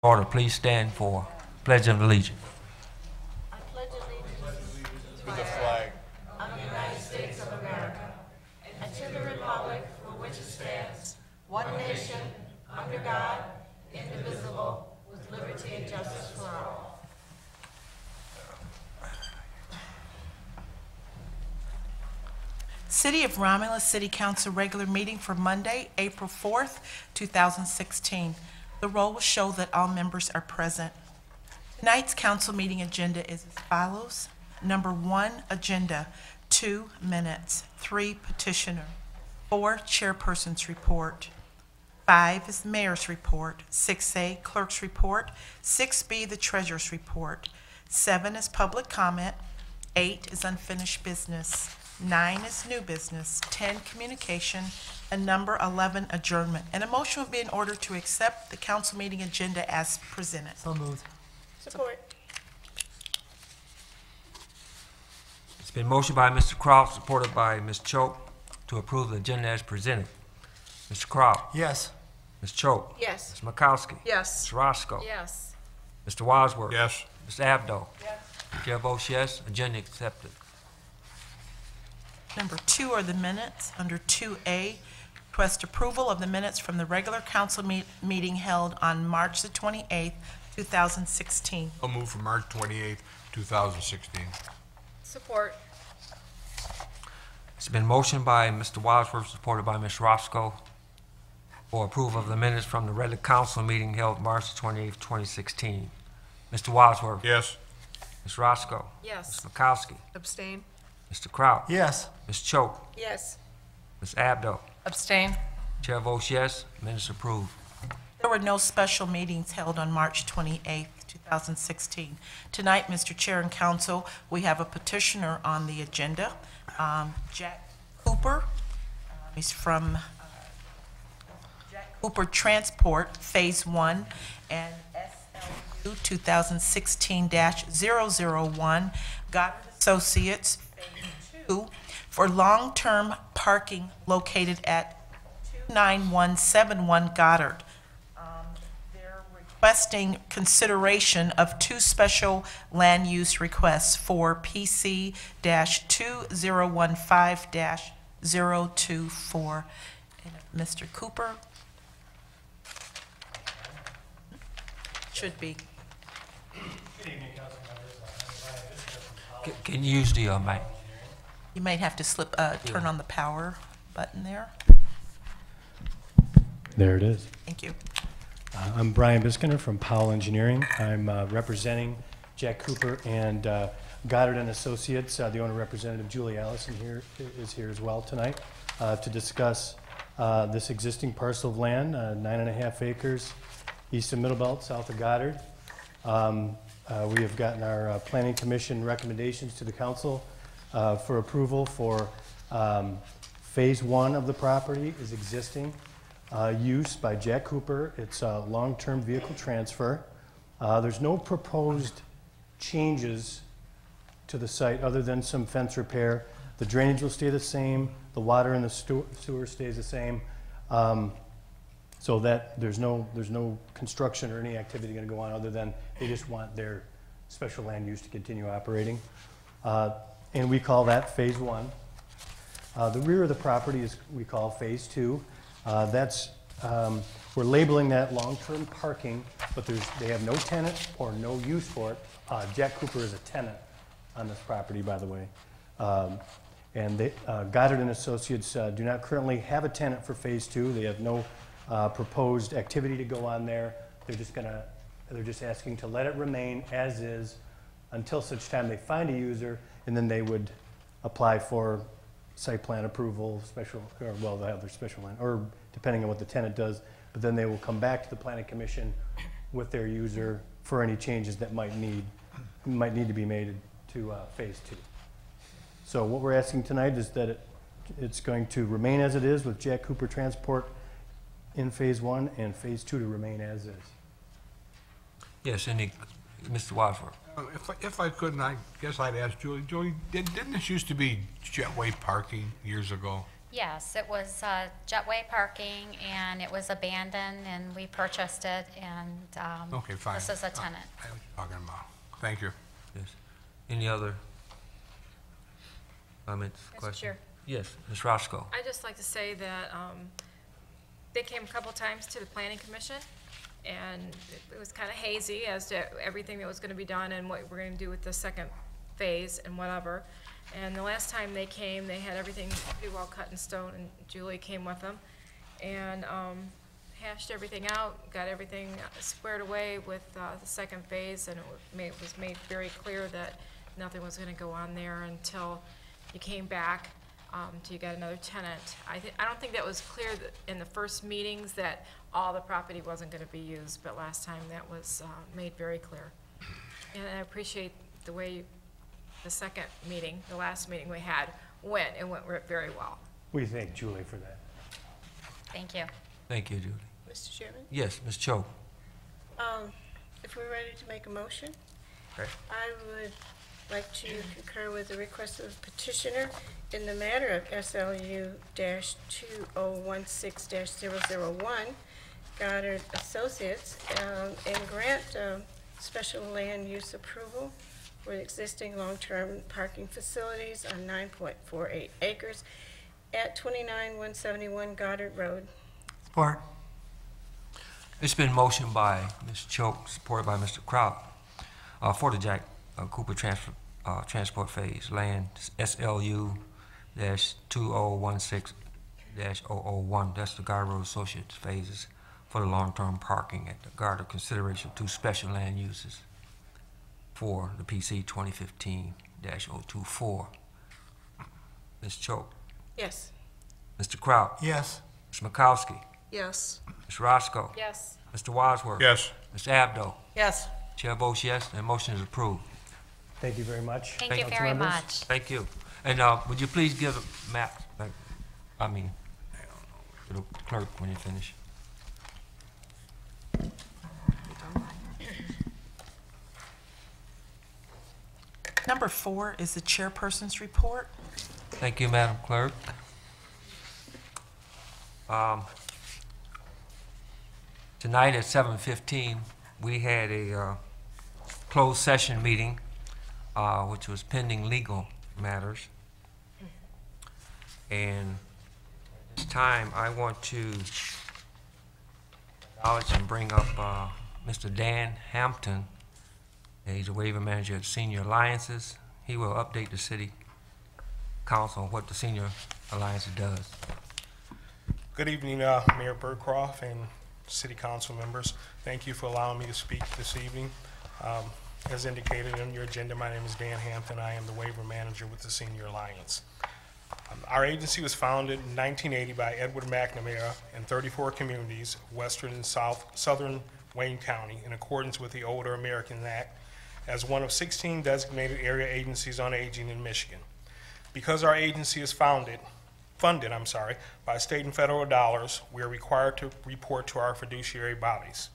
Order, please stand for Pledge of Allegiance. I pledge allegiance to the flag of the United States of America and to the republic for which it stands, one nation, under God, indivisible, with liberty and justice for all. City of Romulus City Council regular meeting for Monday, April 4th, 2016. The roll will show that all members are present. Tonight's council meeting agenda is as follows. Number 1, agenda, 2 minutes, 3 petitioner, 4 chairperson's report, 5 is mayor's report, 6A clerk's report, 6B the treasurer's report, 7 is public comment, 8 is unfinished business, 9 is new business, 10 communication, and number 11 adjournment. And a motion will be in order to accept the council meeting agenda as presented. So moved. Support. It's been motioned by Mr. Croft, supported by Ms. Choate, to approve the agenda as presented. Mr. Croft? Yes. Ms. Choate? Yes. Ms. Makowski? Yes. Ms. Roscoe? Yes. Mr. Wadsworth? Yes. Mr. Abdo? Yes. Chair votes yes, agenda accepted. Number 2 are the minutes. Under 2A, request approval of the minutes from the regular council meeting held on March the 28th, 2016. I'll move for March 28th, 2016. Support. It's been motioned by Mr. Wadsworth, supported by Ms. Roscoe, for approval of the minutes from the regular council meeting held March 28, 2016. Mr. Wadsworth? Yes. Ms. Roscoe? Yes. Ms. Makowski? Abstain. Mr. Kraut? Yes. Ms. Choate? Yes. Ms. Abdo? Abstain. Chair votes yes, minutes approved. There were no special meetings held on March 28th, 2016. Tonight, Mr. Chair and Council, we have a petitioner on the agenda, Jack Cooper. He's from Jack Cooper Transport, Phase 1, and SLU 2016-001, Goddard Associates, Phase 2, for long-term parking located at 29171 Goddard. They're requesting consideration of 2 special land use requests for PC-2015-024. And Mr. Cooper should be. Can you use the mic? You might have to turn on the power button there. There it is. Thank you. I'm Brian Biskiner from Powell Engineering. I'm representing Jack Cooper and Goddard and Associates. The owner representative, Julie Allison, is here as well tonight to discuss this existing parcel of land, 9.5 acres, east of Middlebelt, south of Goddard. We have gotten our Planning Commission recommendations to the council for approval for Phase 1 of the property is existing. Use by Jack Cooper. It's a long-term vehicle transfer. There's no proposed changes to the site other than some fence repair. The drainage will stay the same. The water in the sewer stays the same. So that there's no construction or any activity going to go on other than they just want their special land use to continue operating. And we call that Phase 1. The rear of the property is we call Phase 2. We're labeling that long-term parking, but they have no tenant or no use for it. Jack Cooper is a tenant on this property, by the way. And Goddard and Associates do not currently have a tenant for Phase 2. They have no proposed activity to go on there. They're just asking to let it remain as is until such time they find a user, and then they would apply for site plan approval, they'll have their special land, or depending on what the tenant does, but then they will come back to the Planning Commission with their user for any changes that might need to be made to Phase 2. So what we're asking tonight is that it's going to remain as it is with Jack Cooper Transport in Phase 1 and Phase 2 to remain as is. Yes, Mr. Wadsworth? If I could, I guess I'd ask Julie. Julie, didn't this used to be jetway parking years ago? Yes, it was Jetway parking, and it was abandoned, and we purchased it, and Okay, fine. this is a tenant. I know what you're talking about. Thank you. Yes. Any other comments, Mr. questions? Chair. Yes, Ms. Roscoe. I'd just like to say that they came a couple times to the planning commission, and it was kind of hazy as to everything that was going to be done and what we're going to do with the second phase and whatever. And the last time they came, they had everything pretty well cut in stone, and Julie came with them, and hashed everything out, got everything squared away with the second phase, and it was made very clear that nothing was going to go on there until you came back, till you got another tenant. I don't think that was clear in the first meetings that all the property wasn't going to be used, but last time that was made very clear. And I appreciate the way the second meeting, the last meeting we had, went. It went very well. We thank Julie for that. Thank you. Thank you, Judy. Mr. Chairman, Yes, Ms. Cho. if we're ready to make a motion, Okay. I would like to concur with the request of the petitioner in the matter of SLU-2016-001, Goddard Associates, and grant special land use approval for the existing long-term parking facilities on 9.48 acres at 29171 Goddard Road. Support. It's been motioned by Ms. Choate, supported by Mr. Kraut, for the Jack Cooper Transport Phase, land SLU-2016-001. That's the Garter Road Associates phases for the long-term parking at the Garter consideration of two special land uses for the PC 2015-024. Ms. Choate. Yes. Mr. Kraut. Yes. Ms. Makowski. Yes. Ms. Roscoe. Yes. Mr. Wadsworth. Yes. Ms. Abdo. Yes. Chair votes yes, and motion is approved. Thank you very much. Thank you Council very members. much. Thank you. And would you please give a map, to the clerk when you finish? Number 4 is the chairperson's report. Thank you, Madam Clerk. Tonight at 7:15, we had a closed session meeting, which was pending legal matters. And this time, I want to acknowledge and bring up Mr. Dan Hampton. He's a waiver manager at Senior Alliances. He will update the city council on what the Senior Alliance does. Good evening, Mayor Burcroft and city council members. Thank you for allowing me to speak this evening. As indicated on your agenda, my name is Dan Hampton. I am the waiver manager with the Senior Alliance. Our agency was founded in 1980 by Edward McNamara in 34 communities, western and southern Wayne County, in accordance with the Older Americans Act, as one of 16 designated area agencies on aging in Michigan. Because our agency is funded by state and federal dollars, we are required to report to our fiduciary bodies.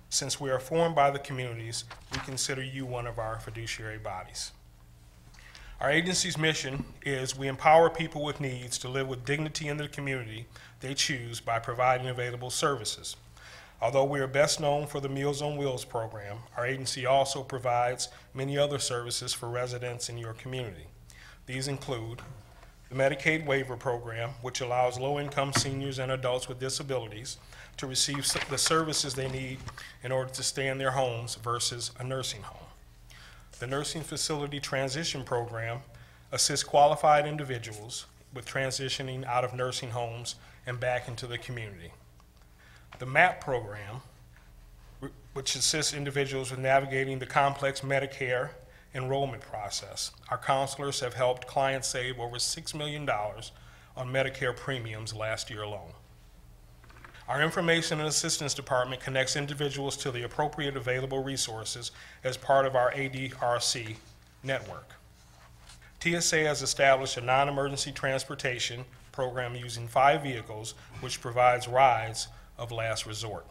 Since we are formed by the communities, we consider you one of our fiduciary bodies. Our agency's mission is we empower people with needs to live with dignity in the community they choose by providing available services. Although we are best known for the Meals on Wheels program, our agency also provides many other services for residents in your community. These include the Medicaid waiver program, which allows low-income seniors and adults with disabilities to receive the services they need in order to stay in their homes versus a nursing home. The Nursing Facility Transition Program assists qualified individuals with transitioning out of nursing homes and back into the community. The MAP program, which assists individuals with navigating the complex Medicare enrollment process. Our counselors have helped clients save over $6 million on Medicare premiums last year alone. Our Information and Assistance Department connects individuals to the appropriate available resources as part of our ADRC network. TSA has established a non-emergency transportation program using 5 vehicles, which provides rides of last resort.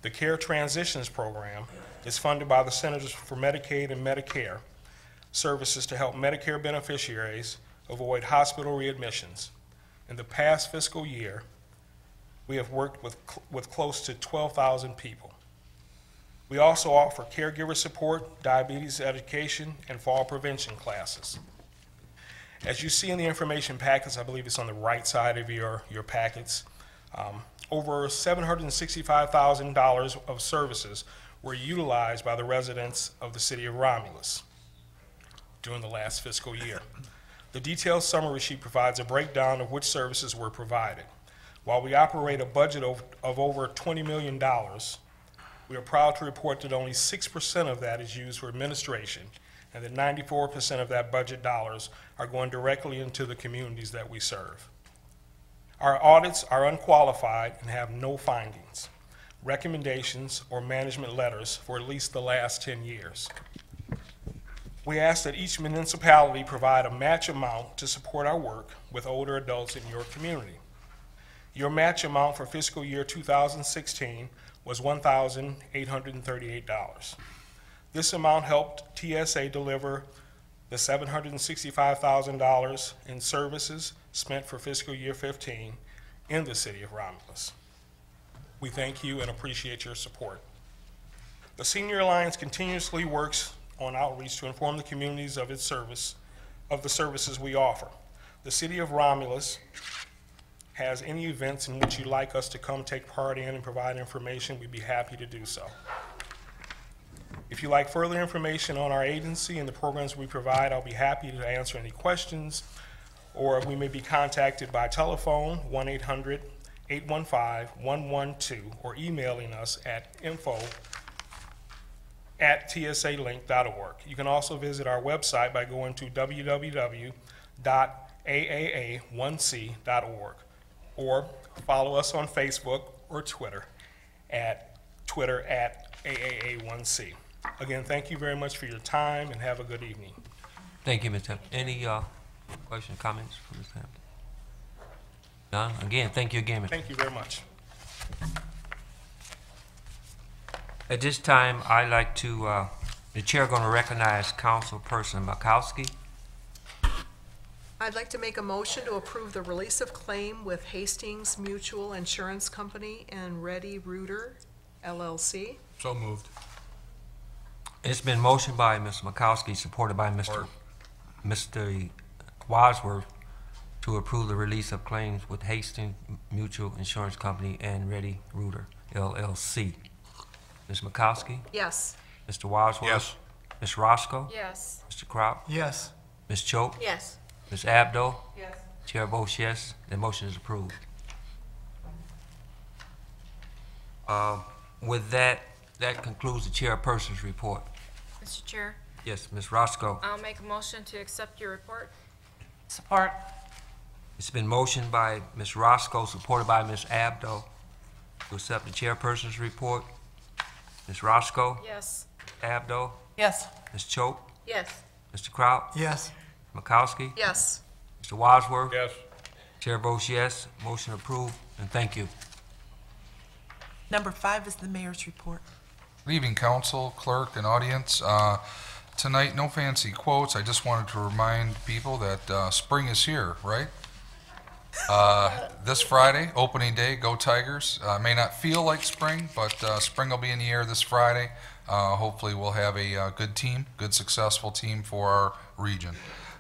The Care Transitions Program is funded by the Centers for Medicaid and Medicare services to help Medicare beneficiaries avoid hospital readmissions. In the past fiscal year, we have worked with close to 12,000 people. We also offer caregiver support, diabetes education, and fall prevention classes. As you see in the information packets, I believe it's on the right side of your packets, over $765,000 of services were utilized by the residents of the city of Romulus during the last fiscal year. The detailed summary sheet provides a breakdown of which services were provided. While we operate a budget of over $20 million, we are proud to report that only 6% of that is used for administration, and that 94% of that budget dollars are going directly into the communities that we serve. Our audits are unqualified and have no findings, recommendations, or management letters for at least the last 10 years. We ask that each municipality provide a match amount to support our work with older adults in your community. Your match amount for fiscal year 2016 was $1,838. This amount helped TSA deliver the $765,000 in services spent for fiscal year 15 in the city of Romulus. We thank you and appreciate your support. The Senior Alliance continuously works on outreach to inform the communities of the services we offer. The city of Romulus has any events in which you'd like us to come take part in and provide information, we'd be happy to do so. If you'd like further information on our agency and the programs we provide, I'll be happy to answer any questions, or we may be contacted by telephone, 1-800-815-112, or emailing us at info@tsalink.org. You can also visit our website by going to www.aaa1c.org, or follow us on Facebook or Twitter at AAA1C. Again, thank you very much for your time and have a good evening. Thank you, Mr. Hampton. Any questions, comments from Mr. Hampton? None? Again, thank you again, Mr. Thank you very much. At this time, I'd like to, the chair going to recognize Councilperson Makowski. I'd like to make a motion to approve the release of claim with Hastings Mutual Insurance Company and Reddy Reuter LLC. So moved. It's been motioned by Mr. Makowski, supported by Mr. Wadsworth, to approve the release of claims with Hastings Mutual Insurance Company and Reddy Reuter LLC. Ms. Makowski? Yes. Mr. Wadsworth? Yes. Ms. Roscoe? Yes. Mr. Crop? Yes. Ms. Choate? Yes. Ms. Abdo? Yes. Chair votes yes. The motion is approved. With that, that concludes the chairperson's report. Mr. Chair, Yes, Ms. Roscoe. I'll make a motion to accept your report. Support. It's been motioned by Ms. Roscoe, supported by Ms. Abdo, to accept the chairperson's report. Ms. Roscoe? Yes. Abdo? Yes. Ms. Choate? Yes. Mr. Kraut? Yes. Makowski? Yes. Mr. Wadsworth? Yes. Chair votes yes. Motion approved, and thank you. Number 5 is the mayor's report. Good evening, council, clerk, and audience. Tonight, no fancy quotes. I just wanted to remind people that spring is here, right? This Friday, opening day, go Tigers. May not feel like spring, but spring will be in the air this Friday. Hopefully we'll have a good team, good successful team for our region.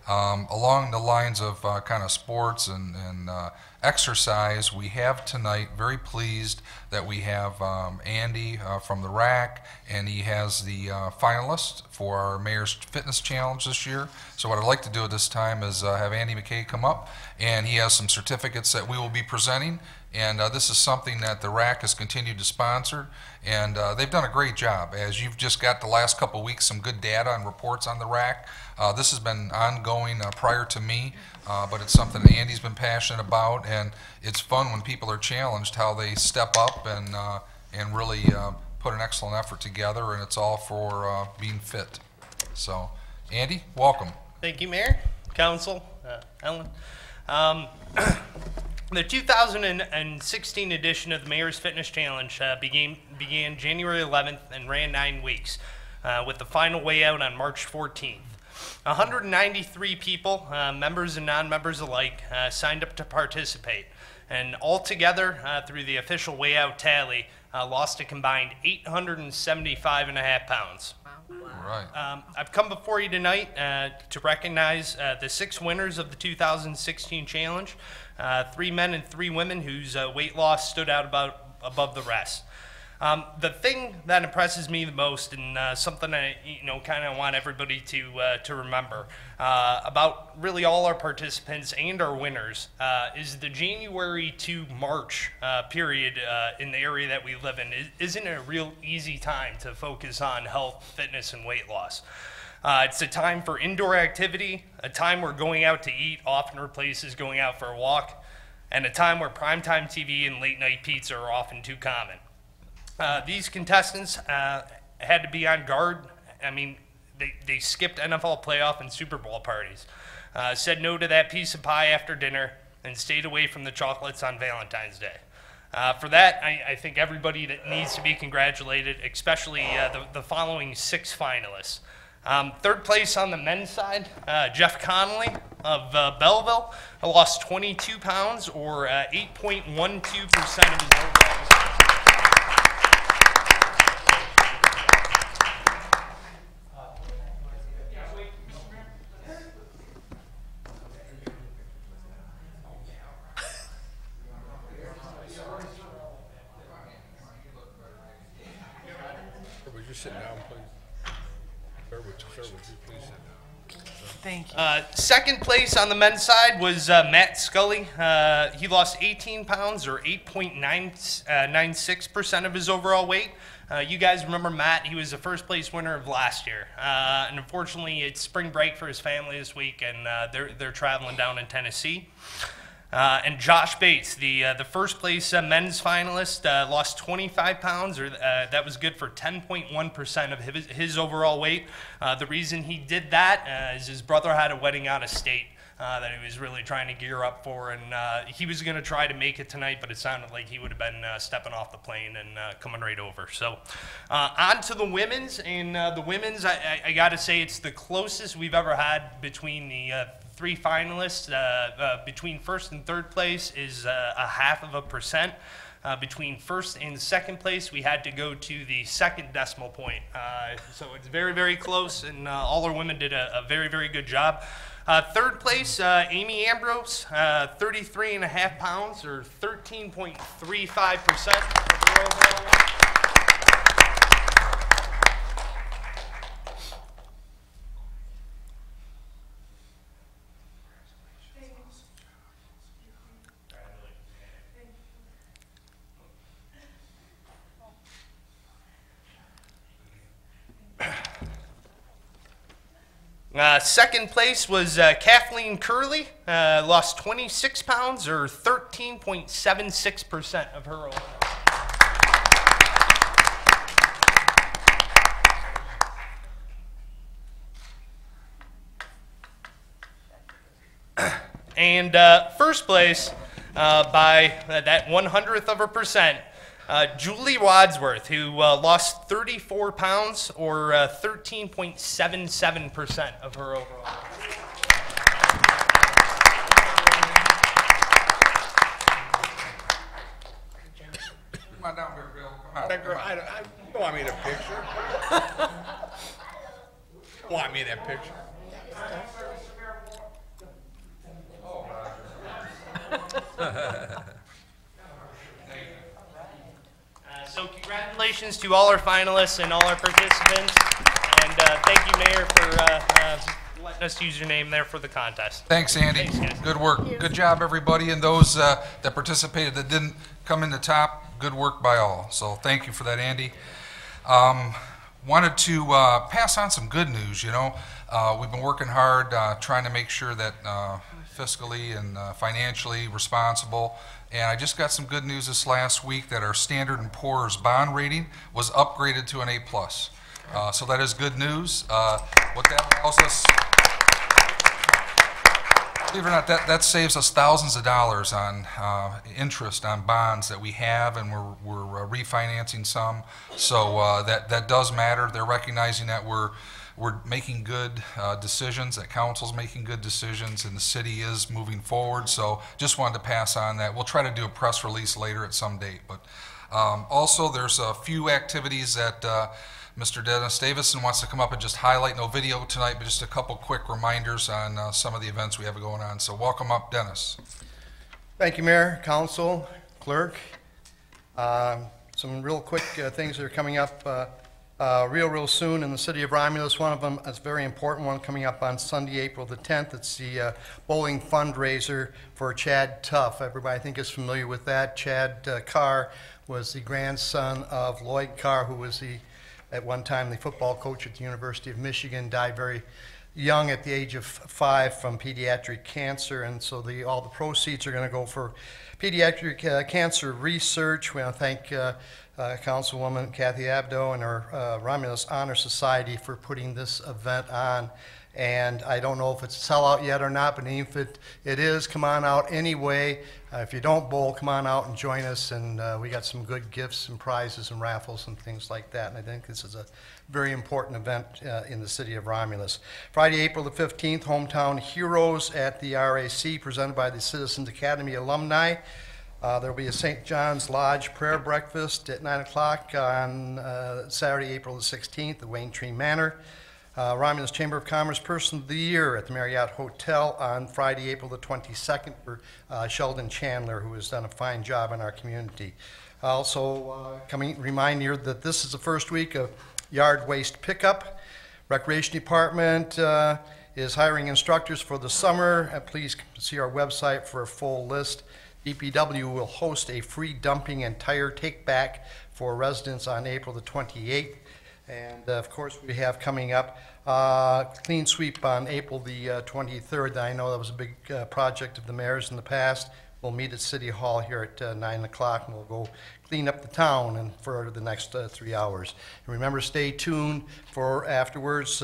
Along the lines of kind of sports and exercise, we have tonight, very pleased that we have Andy from the RAC, and he has the finalist for our Mayor's Fitness Challenge this year. So what I'd like to do at this time is have Andy McKay come up, and he has some certificates that we will be presenting. And this is something that the RAC has continued to sponsor, and they've done a great job. As you've just got the last couple of weeks, some good data and reports on the RAC. This has been ongoing prior to me, but it's something that Andy's been passionate about, and it's fun when people are challenged how they step up and really put an excellent effort together, and it's all for being fit. So, Andy, welcome. Thank you, Mayor, Council, Ellen. The 2016 edition of the Mayor's Fitness Challenge began January 11th and ran 9 weeks, with the final weigh out on March 14th. 193 people, members and non-members alike, signed up to participate. And altogether, through the official weigh-out tally, lost a combined 875.5 pounds. Right. I've come before you tonight to recognize the 6 winners of the 2016 challenge, 3 men and 3 women whose weight loss stood out above the rest. The thing that impresses me the most, and something I kind of want everybody to remember about really all our participants and our winners, is the January to March period in the area that we live in isn't a real easy time to focus on health, fitness, and weight loss. It's a time for indoor activity, a time where going out to eat often replaces going out for a walk, and a time where primetime TV and late night pizza are often too common. These contestants had to be on guard. I mean, they skipped NFL playoff and Super Bowl parties, said no to that piece of pie after dinner, and stayed away from the chocolates on Valentine's Day. For that, I think everybody that needs to be congratulated, especially the following 6 finalists. Third place on the men's side, Jeff Connolly of Belleville, lost 22 pounds or 8.12% of his overall weight. Would you sit down, please? Sir, would you please sit down? Thank you. Second place on the men's side was Matt Scully. He lost 18 pounds or 8.96% of his overall weight. You guys remember Matt? He was the first place winner of last year. And unfortunately, it's spring break for his family this week, and they're traveling down in Tennessee. And Josh Bates, the first place men's finalist, lost 25 pounds, or that was good for 10.1% of his overall weight. The reason he did that is his brother had a wedding out of state that he was really trying to gear up for, and he was going to try to make it tonight, but it sounded like he would have been stepping off the plane and coming right over. So on to the women's, and the women's, I got to say, it's the closest we've ever had between the 3 finalists. Between first and third place is 0.5%. Between first and second place, we had to go to the second decimal point. So it's very, very close, and all our women did a very, very good job. Third place, Amy Ambrose, 33.5 pounds, or 13.35% of her overall weight. Second place was Kathleen Curley, lost 26 pounds or 13.76% of her overall. And first place by that 100th of a percent, Julie Wadsworth, who lost 34 pounds or 13.77% of her overall. Come on down here, Bill. Come on. That girl, I don't want me in a picture. Want me in that picture? So congratulations to all our finalists and all our participants, and thank you, Mayor, for letting us use your name there for the contest. Thanks, Andy. Thanks, guys. Good work. Good job, everybody. And those that participated that didn't come in the top, good work by all. So thank you for that, Andy. Wanted to pass on some good news. We've been working hard trying to make sure that fiscally and financially responsible. And I just got some good news this last week that our Standard & Poor's bond rating was upgraded to an A+. So that is good news. What that allows us, believe it or not, that saves us thousands of dollars on interest on bonds that we have, and we're refinancing some. So that does matter. They're recognizing that we're we're making good decisions, that council's making good decisions, and the city is moving forward. So just wanted to pass on that. We'll try to do a press release later at some date. But also, there's a few activities that Mr. Dennis Davison wants to come up and just highlight. No video tonight, but just a couple quick reminders on some of the events we have going on. So welcome up, Dennis. Thank you, Mayor, Council, Clerk. Some real quick things that are coming up real soon in the city of Romulus. One of them is a very important one coming up on Sunday, April the 10th. It's the bowling fundraiser for Chad Tuff. Everybody, I think, is familiar with that. Chad Carr was the grandson of Lloyd Carr, who was at one time the football coach at the University of Michigan, died very young at the age of 5 from pediatric cancer, and so all the proceeds are going to go for pediatric cancer research. We want to thank Councilwoman Kathy Abdo and our Romulus Honor Society for putting this event on. And I don't know if it's a sellout yet or not, but if it is, come on out anyway. If you don't bowl, come on out and join us, and we got some good gifts and prizes and raffles and things like that. And I think this is a very important event in the city of Romulus. Friday, April the 15th, Hometown Heroes at the RAC, presented by the Citizens Academy alumni. There will be a St. John's Lodge prayer breakfast at 9 o'clock on Saturday, April the 16th at Wayne Tree Manor. Romulus Chamber of Commerce Person of the Year at the Marriott Hotel on Friday, April the 22nd for Sheldon Chandler, who has done a fine job in our community. Also, remind you that this is the first week of yard waste pickup. Recreation Department is hiring instructors for the summer. Please see our website for a full list. DPW will host a free dumping and tire take back for residents on April the 28th. And of course, we have coming up clean sweep on April the 23rd. I know that was a big project of the mayor's in the past. We'll meet at City Hall here at 9 o'clock, and we'll go clean up the town and for the next 3 hours. And remember, stay tuned for afterwards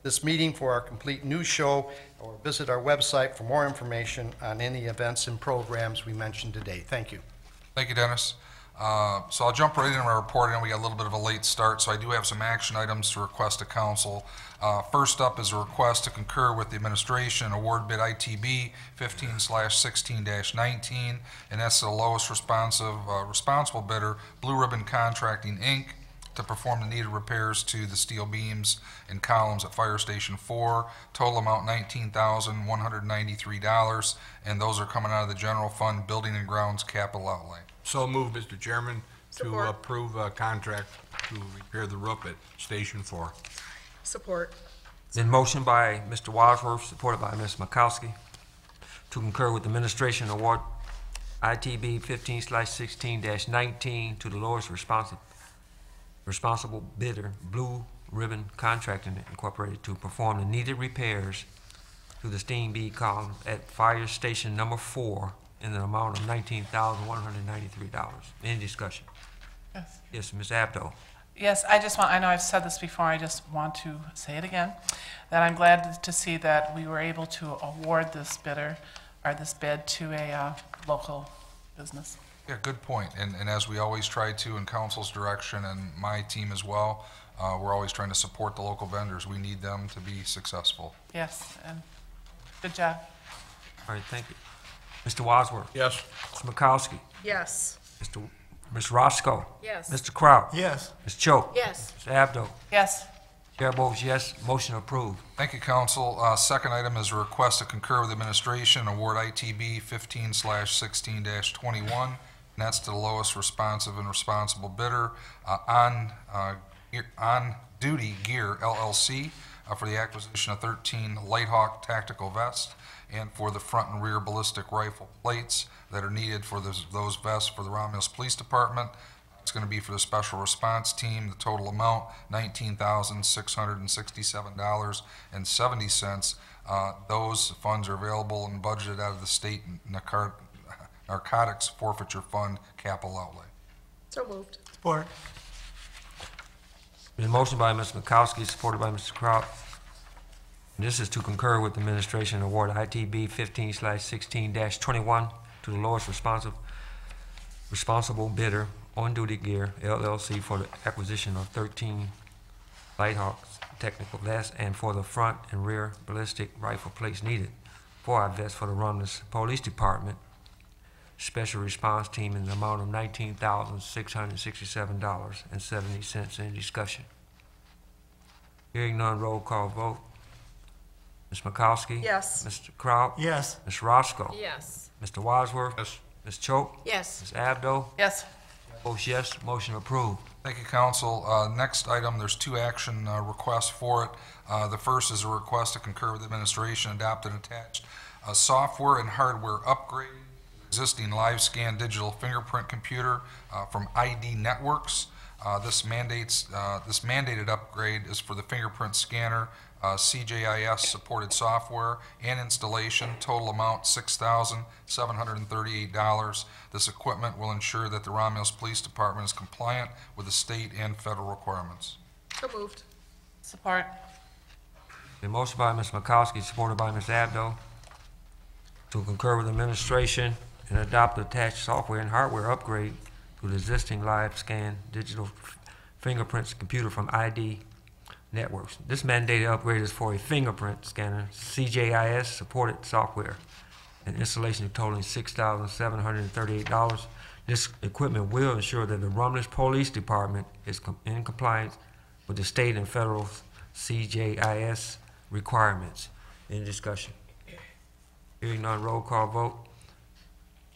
this meeting for our complete news show, or visit our website for more information on any events and programs we mentioned today. Thank you. Thank you, Dennis. So I'll jump right into my report. I know we got a little bit of a late start, so I do have some action items to request to council. First up is a request to concur with the administration award bid ITB 15/16-19, and that's the lowest responsible bidder, Blue Ribbon Contracting, Inc., to perform the needed repairs to the steel beams and columns at Fire Station 4. Total amount $19,193, and those are coming out of the general fund Building and Grounds capital outlay. So moved, Mr. Chairman, to Support. approve a contract to repair the roof at Station 4. Support. Then motion by Mr. Wadsworth, supported by Ms. Makowski, to concur with the administration award ITB 15/16-19 to the lowest responsible bidder, Blue Ribbon Contracting Incorporated, to perform the needed repairs to the steam beam column at Fire Station number 4 in an amount of $19,193. Any discussion? Yes. Yes, Ms. Abdo. Yes, I know I've said this before, I just want to say it again, that I'm glad to see that we were able to award this bid to a local business. Yeah, good point. And as we always try to, in council's direction and my team as well, we're always trying to support the local vendors. We need them to be successful. Yes, and good job. All right, thank you. Mr. Wadsworth. Yes. Ms. Makowski. Yes. Ms. Roscoe. Yes. Mr. Kraut. Yes. Ms. Choate. Yes. Ms. Abdo. Yes. Chair votes yes, motion approved. Thank you, council. Second item is a request to concur with administration, award ITB 15/16-21, and that's to the lowest responsive and responsible bidder, On Duty Gear LLC, for the acquisition of 13 Lighthawk tactical vests and for the front and rear ballistic rifle plates that are needed for those vests for the Romulus Police Department. It's going to be for the special response team. The total amount, $19,667.70. Those funds are available and budgeted out of the state narcotics forfeiture fund capital outlay. So moved. Support. Been motion by Ms. Makowski, supported by Mr. Kraut. This is to concur with the administration award ITB 15/16-21 to the lowest responsible bidder, On Duty Gear LLC, for the acquisition of 13 Lighthawks technical vests and for the front and rear ballistic rifle plates needed for our vests for the Romulus Police Department Special Response Team in the amount of $19,667.70. Any discussion? Hearing none, roll call vote. Ms. Makowski? Yes. Mr. Kraut? Yes. Ms. Roscoe? Yes. Mr. Wadsworth? Yes. Ms. Choate? Yes. Ms. Abdo? Yes. Votes yes, motion approved. Thank you, Council. Next item, there's two action requests for it. The first is a request to concur with administration, adopt and attach a software and hardware upgrade existing live scan digital fingerprint computer from ID Networks. This mandated upgrade is for the fingerprint scanner, CJIS supported software and installation. Total amount $6,738. This equipment will ensure that the Romulus Police Department is compliant with the state and federal requirements. So moved. Support. The motion by Ms. Makowski, supported by Ms. Abdo, to concur with administration and adopt the attached software and hardware upgrade to the existing live scan digital fingerprints computer from ID Networks. This mandated upgrade is for a fingerprint scanner, CJIS supported software, and installation totaling $6,738. This equipment will ensure that the Romulus Police Department is in compliance with the state and federal CJIS requirements. Any discussion? Hearing none, roll call vote.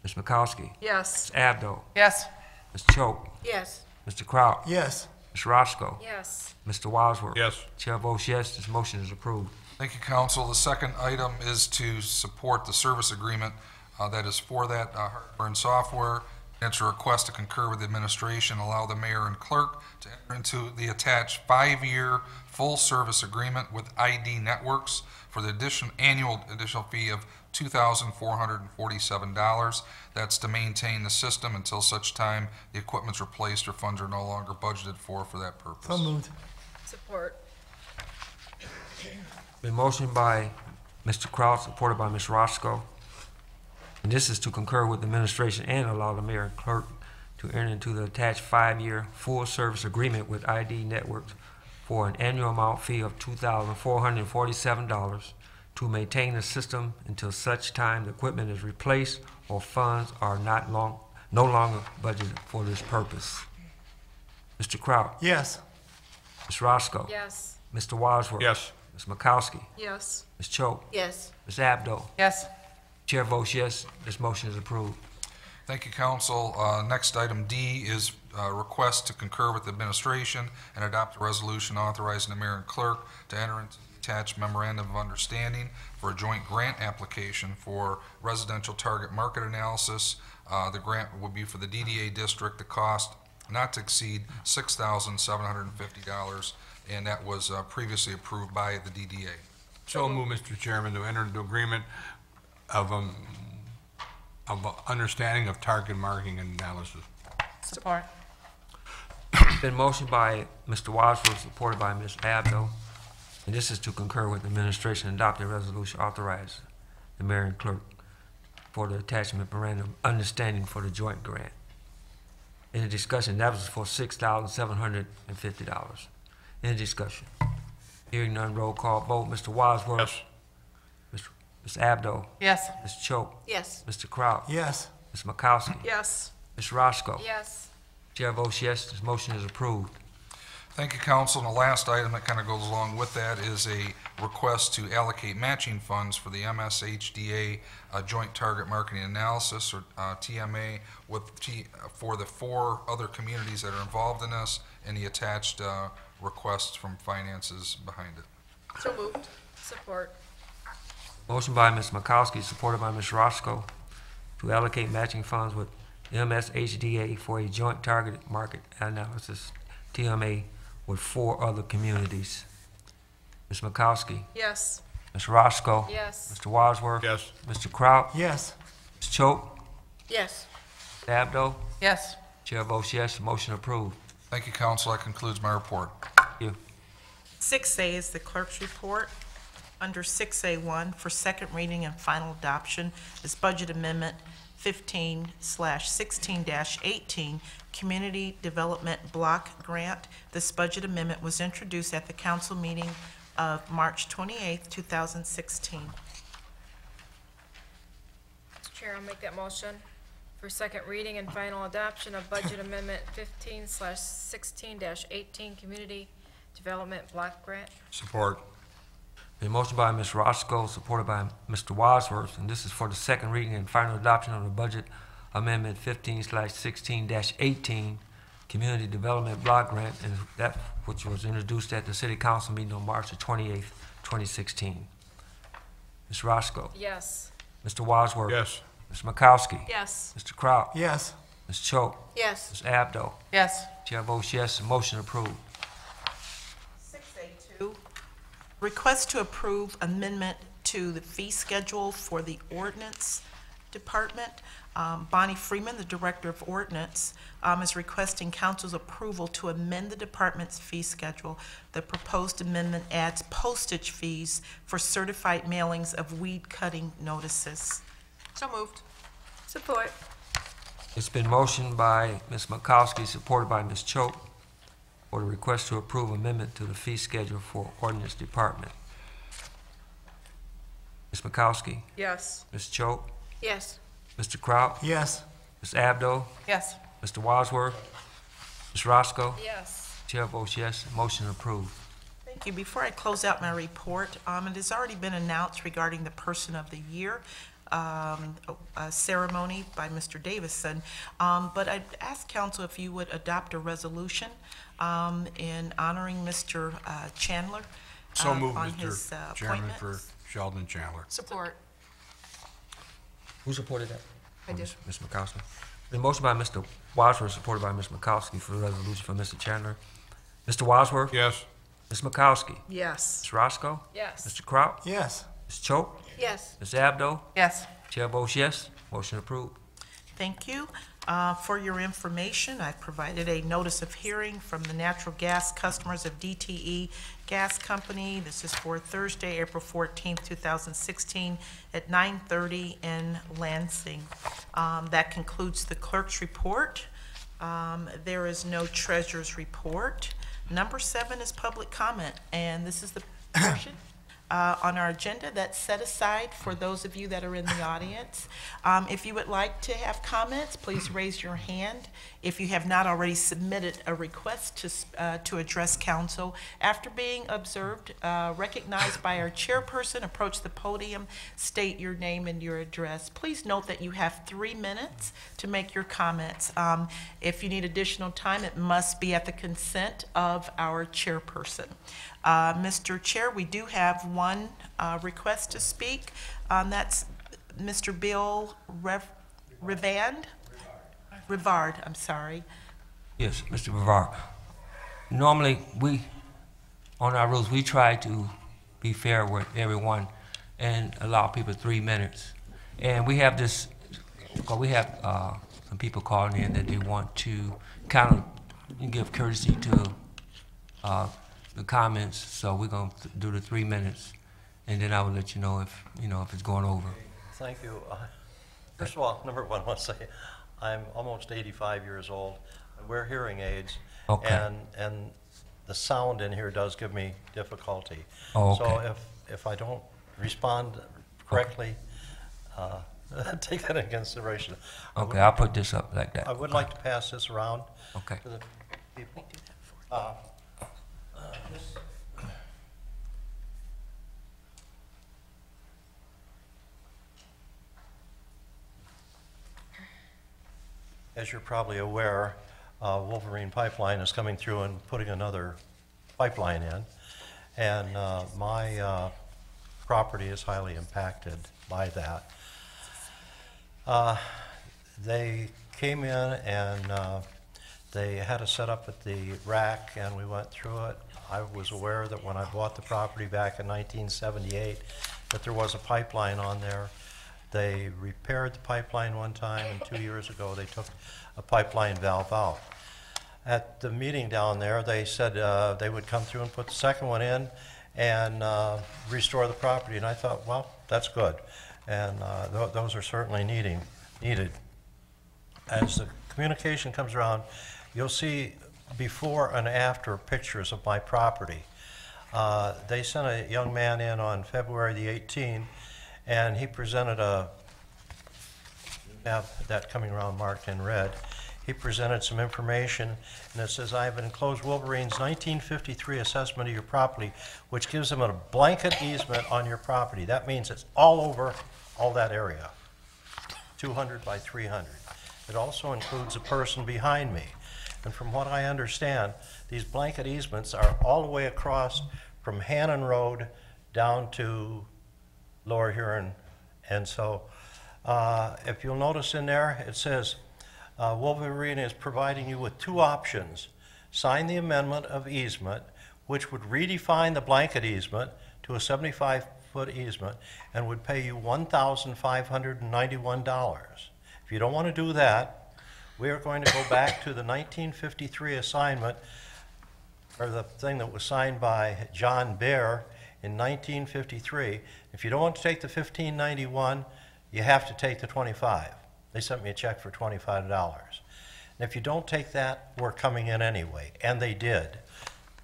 Ms. Makowski? Yes. Ms. Abdo? Yes. Ms. Choate? Yes. Mr. Kraut? Yes. Ms. Roscoe? Yes. Mr. Wadsworth? Yes. Chair votes yes, this motion is approved. Thank you, Council. The second item is to support the service agreement that is for that hardware and software. It's a request to concur with the administration, allow the mayor and clerk to enter into the attached 5-year full service agreement with ID Networks for the annual additional fee of $2,447. That's to maintain the system until such time the equipment's replaced or funds are no longer budgeted for that purpose. So moved. Support. Been motioned by Mr. Kraut, supported by Ms. Roscoe. And this is to concur with the administration and allow the mayor and clerk to enter into the attached 5-year full service agreement with ID Networks for an annual amount fee of $2,447 to maintain the system until such time the equipment is replaced or funds are no longer budgeted for this purpose. Mr. Kraut? Yes. Ms. Roscoe? Yes. Mr. Wadsworth? Yes. Ms. Makowski? Yes. Ms. Choate? Yes. Ms. Abdo? Yes. Chair votes yes, this motion is approved. Thank you, Council. Next, item D is a request to concur with the administration and adopt a resolution authorizing the mayor and clerk to enter into the attached memorandum of understanding for a joint grant application for residential target market analysis. The grant will be for the DDA district. The cost not to exceed $6,750, and that was previously approved by the DDA. So move, Mr. Chairman, to enter into agreement of understanding of target marketing and analysis. Support. Been motioned by Mr. Wadsworth, supported by Ms. Abdo, and this is to concur with the administration and adopt a resolution authorizing the mayor and clerk for the attachment memorandum understanding for the joint grant. Any discussion? That was for $6,750. Any discussion? Hearing none, roll call vote. Mr. Wadsworth? Yes. Ms. Abdo? Yes. Ms. Choate? Yes. Mr. Kraut? Yes. Ms. Makowski? Yes. Ms. Roscoe? Yes. Chair votes yes, this motion is approved. Thank you, Council. And the last item that kind of goes along with that is a request to allocate matching funds for the MSHDA Joint Target Marketing Analysis, or TMA, for the 4 other communities that are involved in this, and the attached requests from finances behind it. So moved. Support. Motion by Ms. Makowski, supported by Ms. Roscoe, to allocate matching funds with MSHDA for a joint targeted market analysis, TMA, with 4 other communities. Ms. Makowski? Yes. Ms. Roscoe? Yes. Mr. Wadsworth? Yes. Mr. Kraut? Yes. Ms. Choate? Yes. Abdo? Yes. Chair votes yes, motion approved. Thank you, Council. That concludes my report. Thank you. 6A is the clerk's report. Under 6A1, for second reading and final adoption, is budget amendment 15/16-18 Community Development Block Grant. This budget amendment was introduced at the council meeting of March 28th, 2016. Mr. Chair, I'll make that motion for second reading and final adoption of Budget Amendment 15/16-18 Community Development Block Grant. Support. A motion by Ms. Roscoe, supported by Mr. Wadsworth, and this is for the second reading and final adoption of the budget amendment 15/16-18 Community Development Block Grant, and that which was introduced at the City Council meeting on March the 28th, 2016. Ms. Roscoe. Yes. Mr. Wadsworth. Yes. Ms. Makowski. Yes. Mr. Kraut. Yes. Ms. Choate. Yes. Ms. Abdo. Yes. Chair votes yes, the motion approved. 6A2, request to approve amendment to the fee schedule for the ordinance department. Bonnie Freeman, the Director of Ordinance, is requesting council's approval to amend the department's fee schedule. The proposed amendment adds postage fees for certified mailings of weed cutting notices. So moved. Support. It's been motioned by Ms. Makowski, supported by Ms. Choate, for the request to approve amendment to the fee schedule for ordinance department. Ms. Makowski. Yes. Ms. Choate. Yes. Mr. Kraut. Yes. Ms. Abdo. Yes. Mr. Wadsworth. Ms. Roscoe. Yes. Chair votes yes, motion approved. Thank you. Before I close out my report, it has already been announced regarding the Person of the Year ceremony by Mr. Davison, but I'd ask council if you would adopt a resolution in honoring Mr. Chandler So moved, on his Mr. Chairman, for appointments. Sheldon Chandler. Support. Who supported that? I did. Ms. Makowski. The motion by Mr. Wadsworth, supported by Ms. Makowski, for the resolution for Mr. Chandler. Mr. Wadsworth. Yes. Ms. Makowski. Yes. Ms. Roscoe. Yes. Mr. Kraut. Yes. Ms. Choate. Yes. Ms. Abdo. Yes. Chair votes yes, motion approved. Thank you. For your information, I've provided a notice of hearing from the natural gas customers of DTE Gas Company. This is for Thursday, April 14th, 2016, at 9:30 in Lansing. That concludes the clerk's report. There is no treasurer's report. Number 7 is public comment, and this is the portion on our agenda that's set aside for those of you that are in the audience. If you would like to have comments, please raise your hand. If you have not already submitted a request to address council, after being observed, recognized by our chairperson, approach the podium, state your name and your address. Please note that you have 3 minutes to make your comments. If you need additional time, it must be at the consent of our chairperson. Mr. Chair, we do have one request to speak. That's Mr. Bill Rivard, I'm sorry. Yes, Mr. Brevard. Normally, on our rules, we try to be fair with everyone and allow people 3 minutes. And we have this, because we have some people calling in that they want to kind of give courtesy to the comments, so we're going to do the 3 minutes, and then I will let you know if it's going over. Thank you. First of all, number one, I want to say I'm almost 85 years old. I wear hearing aids, Okay. and the sound in here does give me difficulty. Oh, So okay. if I don't respond correctly, take that into consideration. Okay, I'll put this up like that. I would like to pass this around Okay. to the people. As you're probably aware, Wolverine Pipeline is coming through and putting another pipeline in. And my property is highly impacted by that. They came in and they had us set up at the rack, and we went through it. I was aware that when I bought the property back in 1978 that there was a pipeline on there. They repaired the pipeline one time, and 2 years ago they took a pipeline valve out. At the meeting down there, they said they would come through and put the second one in and restore the property. And I thought, well, that's good. And those are certainly needing. needed. As the communication comes around, you'll see before and after pictures of my property. They sent a young man in on February the 18th, and he presented have that coming around marked in red. He presented some information, and it says, I have enclosed Wolverine's 1953 assessment of your property, which gives him a blanket easement on your property. That means it's all over all that area, 200 by 300. It also includes a person behind me. And from what I understand, these blanket easements are all the way across from Hannon Road down to Lower Huron. And so if you'll notice in there, it says, Wolverine is providing you with two options. Sign the amendment of easement, which would redefine the blanket easement to a 75-foot easement and would pay you $1,591. If you don't want to do that, we are going to go back to the 1953 assignment, or the thing that was signed by John Bear in 1953. If you don't want to take the $1,591, you have to take the $25. They sent me a check for $25. And if you don't take that, we're coming in anyway, and they did.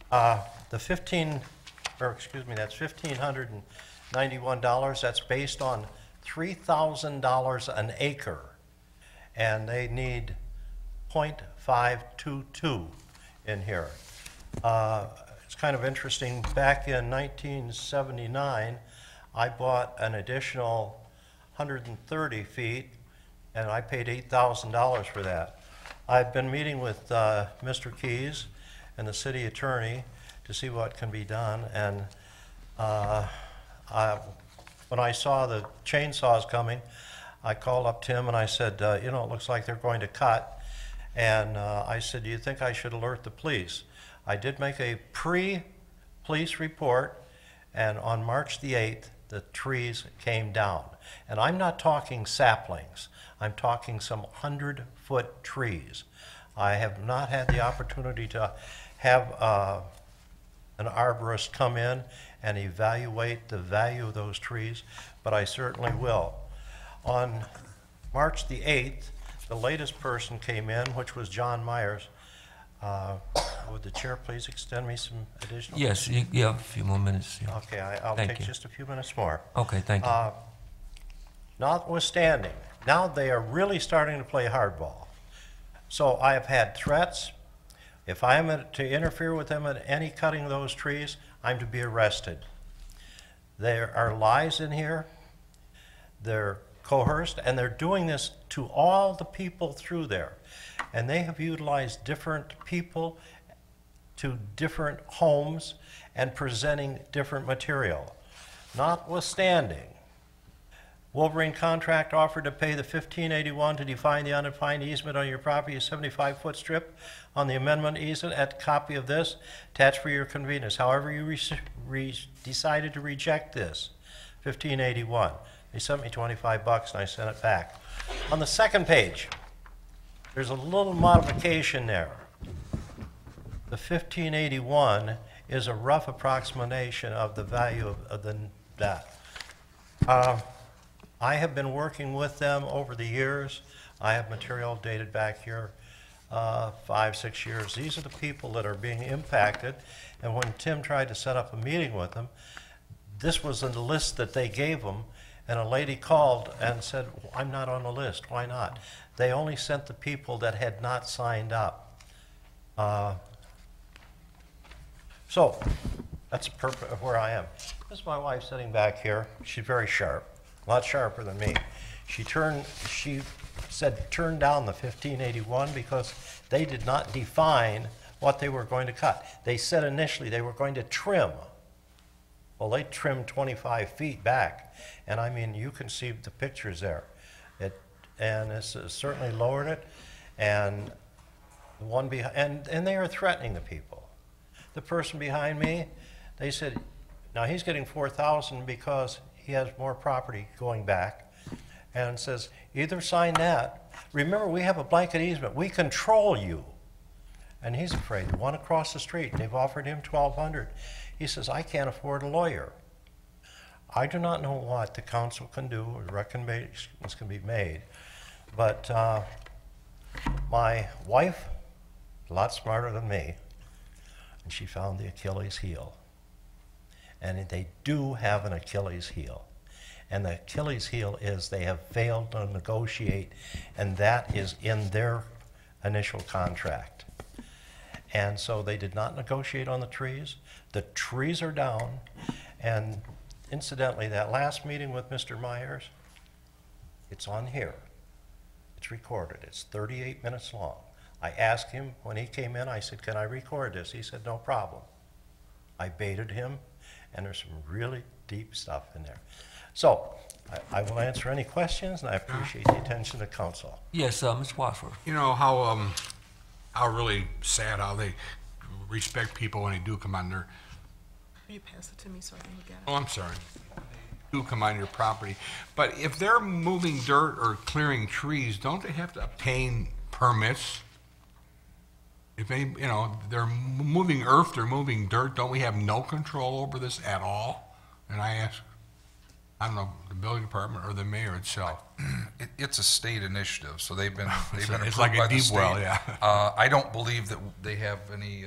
That's $1,591. That's based on $3,000 an acre, and they need 0.522 in here. It's kind of interesting. Back in 1979, I bought an additional 130 feet, and I paid $8,000 for that. I've been meeting with Mr. Keys and the city attorney to see what can be done, and when I saw the chainsaws coming, I called up Tim and I said, you know, it looks like they're going to cut. And I said, do you think I should alert the police? I did make a pre-police report, and on March the 8th, the trees came down. And I'm not talking saplings. I'm talking some 100-foot trees. I have not had the opportunity to have an arborist come in and evaluate the value of those trees, but I certainly will. On March the 8th, the latest person came in, which was John Myers. Would the chair please extend me some additional? Yes, you have a few more minutes. Yeah. Okay, I'll Thank take you. just a few minutes more. Okay, thank you. Notwithstanding, now they are really starting to play hardball. So I have had threats. If I am to interfere with them at any cutting of those trees, I'm to be arrested. There are lies in here. They're coerced, and they're doing this to all the people through there. And they have utilized different people to different homes and presenting different material. Notwithstanding, Wolverine Contract offered to pay the $1,581 to define the undefined easement on your property, a 75-foot strip on the amendment easement. At a copy of this, attached for your convenience. However, you decided to reject this, $1,581. They sent me $25 and I sent it back. On the second page, there's a little modification there. The $1,581 is a rough approximation of the value of that. I have been working with them over the years. I have material dated back here 5, 6 years. These are the people that are being impacted. And when Tim tried to set up a meeting with them, this was the list that they gave them. And a lady called and said, I'm not on the list. Why not? They only sent the people that had not signed up. So that's the purpose of where I am. This is my wife sitting back here. She's very sharp, a lot sharper than me. She said turn down the $1,581 because they did not define what they were going to cut. They said initially they were going to trim. Well, they trimmed 25 feet back, and I mean, you can see the pictures there. And it's certainly lowered it, and the one behind, and they are threatening the people. The person behind me, they said, now he's getting $4,000 because he has more property going back, and says, either sign that. Remember, we have a blanket easement. We control you. And he's afraid. The one across the street, they've offered him $1,200. He says, I can't afford a lawyer. I do not know what the council can do or recommendations can be made, But my wife, a lot smarter than me, and she found the Achilles heel. And they do have an Achilles heel. And the Achilles heel is they have failed to negotiate, and that is in their initial contract. And so they did not negotiate on the trees. The trees are down, and incidentally, that last meeting with Mr. Myers, it's on here. It's recorded. It's 38 minutes long. I asked him when he came in, I said, can I record this? He said, no problem. I baited him, and there's some really deep stuff in there. So, I will answer any questions, and I appreciate the attention of council. Yes, Mr. Wadsworth. You know how really sad how they respect people when they do come on their. Will you pass it to me so I can look at it? Oh, I'm sorry. Do come on your property, but if they're moving dirt or clearing trees, don't they have to obtain permits? If they, you know, they're moving earth, they're moving dirt. Don't we have no control over this at all? And I ask, I don't know, the building department or the mayor itself. It's a state initiative, so they've been It's approved like a by the deep state. well, yeah. I don't believe that they have any.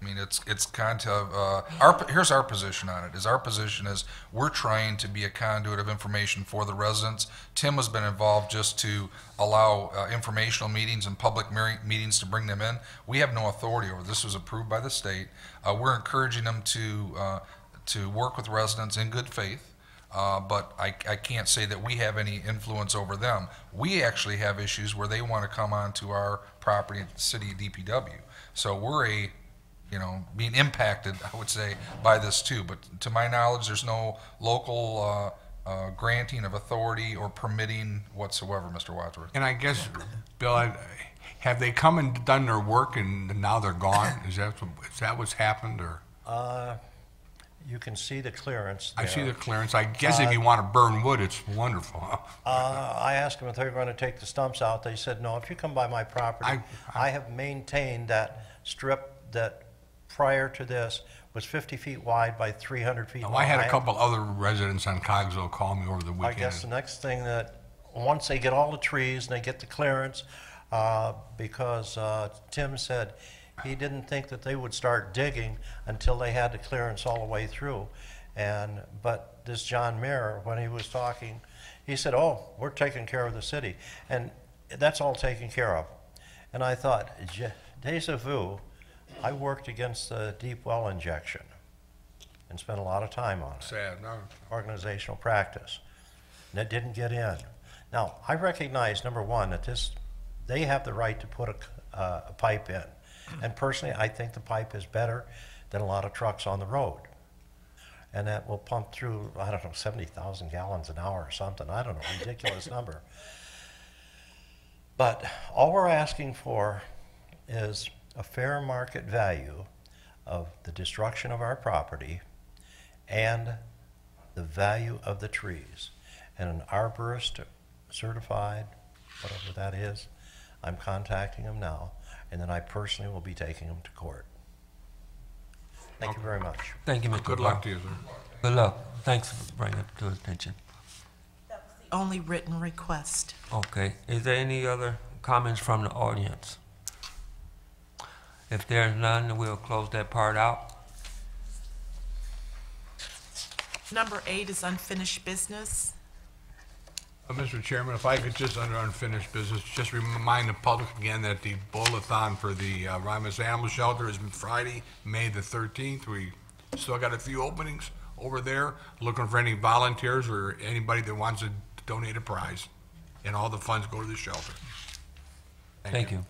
I mean, it's kind of here's our position on it. Our position is we're trying to be a conduit of information for the residents. Tim has been involved just to allow informational meetings and public meetings to bring them in. We have no authority over this. Was approved by the state. We're encouraging them to work with residents in good faith. But I can't say that we have any influence over them. We actually have issues where they want to come onto our property at the city DPW. So we're being impacted, I would say, by this too. But to my knowledge, there's no local granting of authority or permitting whatsoever, Mr. Wadsworth. And I guess, Bill, have they come and done their work and now they're gone? Is that what's happened, or? You can see the clearance I there. see the clearance. I guess if you want to burn wood, it's wonderful. I asked them if they were going to take the stumps out. They said, no, if you come by my property, I have maintained that strip that prior to this was 50 feet wide by 300 feet long. I had a couple other residents on Cogsville call me over the I weekend. guess the next thing that, once they get all the trees and they get the clearance, because Tim said he didn't think that they would start digging until they had the clearance all the way through. But this John Mayer, when he was talking, he said, oh, we're taking care of the city. And that's all taken care of. And I thought, deja vu, I worked against the deep well injection and spent a lot of time on it. Sad, no. Organizational practice. And it didn't get in. Now, I recognize, number one, that they have the right to put a pipe in. And personally, I think the pipe is better than a lot of trucks on the road. And that will pump through, I don't know, 70,000 gallons an hour or something. I don't know, ridiculous number. But all we're asking for is a fair market value of the destruction of our property and the value of the trees. And an arborist certified, whatever that is, I'm contacting them now, and then I personally will be taking them to court. Thank you very much. Thank you, Mr. Good luck to you, sir. Good luck. Thanks for bringing it to attention. Only written request. Okay. Is there any other comments from the audience? If there's none, we'll close that part out. Number 8 is unfinished business. Mr. Chairman, if I could just, under unfinished business, just remind the public again that the bowl-a-thon for the Romulus Animal Shelter is Friday, May the 13th. We still got a few openings over there, looking for any volunteers or anybody that wants to donate a prize. And all the funds go to the shelter. Thank you.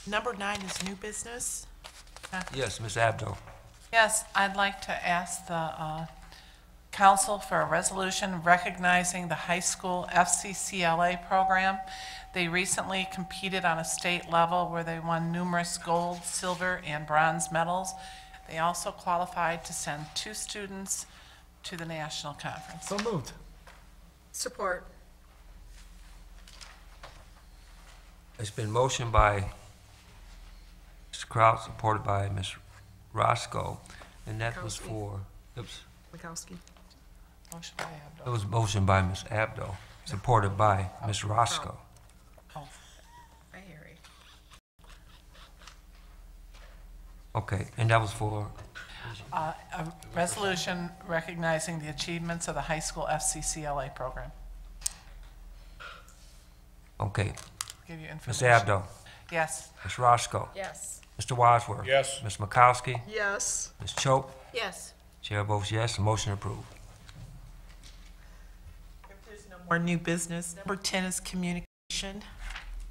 Number 9 is new business. Yes, Ms. Abdo. Yes, I'd like to ask the council for a resolution recognizing the high school FCCLA program. They recently competed on a state level where they won numerous gold, silver, and bronze medals. They also qualified to send 2 students to the national conference. So moved. Support. It's been motioned by Mr. Kraut, supported by Ms. Roscoe, and that was Mikowski. for, oops, Mikowski. Motion by Abdo. It was motion by Ms. Abdo, supported by Ms. Roscoe. Oh, I hear you. Okay, and that was for, a resolution recognizing the achievements of the high school FCCLA program. okay, Give you Ms. information. Abdo, Yes. Ms. Roscoe, Yes. Mr. Wadsworth. Yes. Ms. Makowski, Yes. Ms. Choate, Yes. chair votes yes, motion approved. More new business. Number 10 is communication.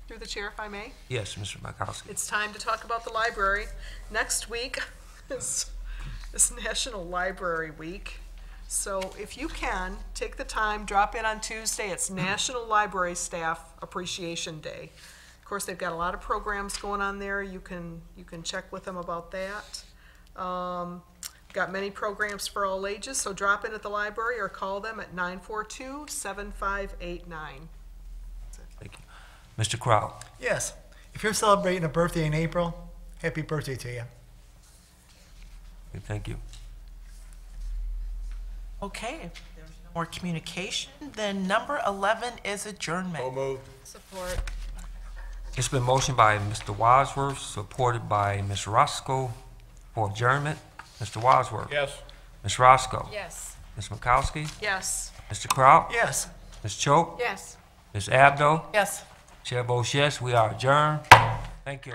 Through the chair, if I may. Yes, Mr. Makowski. It's time to talk about the library. Next week is National Library Week. So if you can, take the time, drop in on Tuesday. It's National Library Staff Appreciation Day. Of course, they've got a lot of programs going on there. You can check with them about that. Got many programs for all ages, so drop in at the library or call them at 942-7589. Thank you. Mr. Crowell. Yes. If you're celebrating a birthday in April, happy birthday to you. Okay, thank you. Okay, if there's no more communication, then number 11 is adjournment. moved. Support. It's been motioned by Mr. Wadsworth, supported by Ms. Roscoe for adjournment. Mr. Wadsworth. Yes. Ms. Roscoe. Yes. Ms. Makowski. Yes. Mr. Crowell. Yes. Ms. Choate. Yes. Ms. Abdo. Yes. Chair votes yes, we are adjourned. Thank you.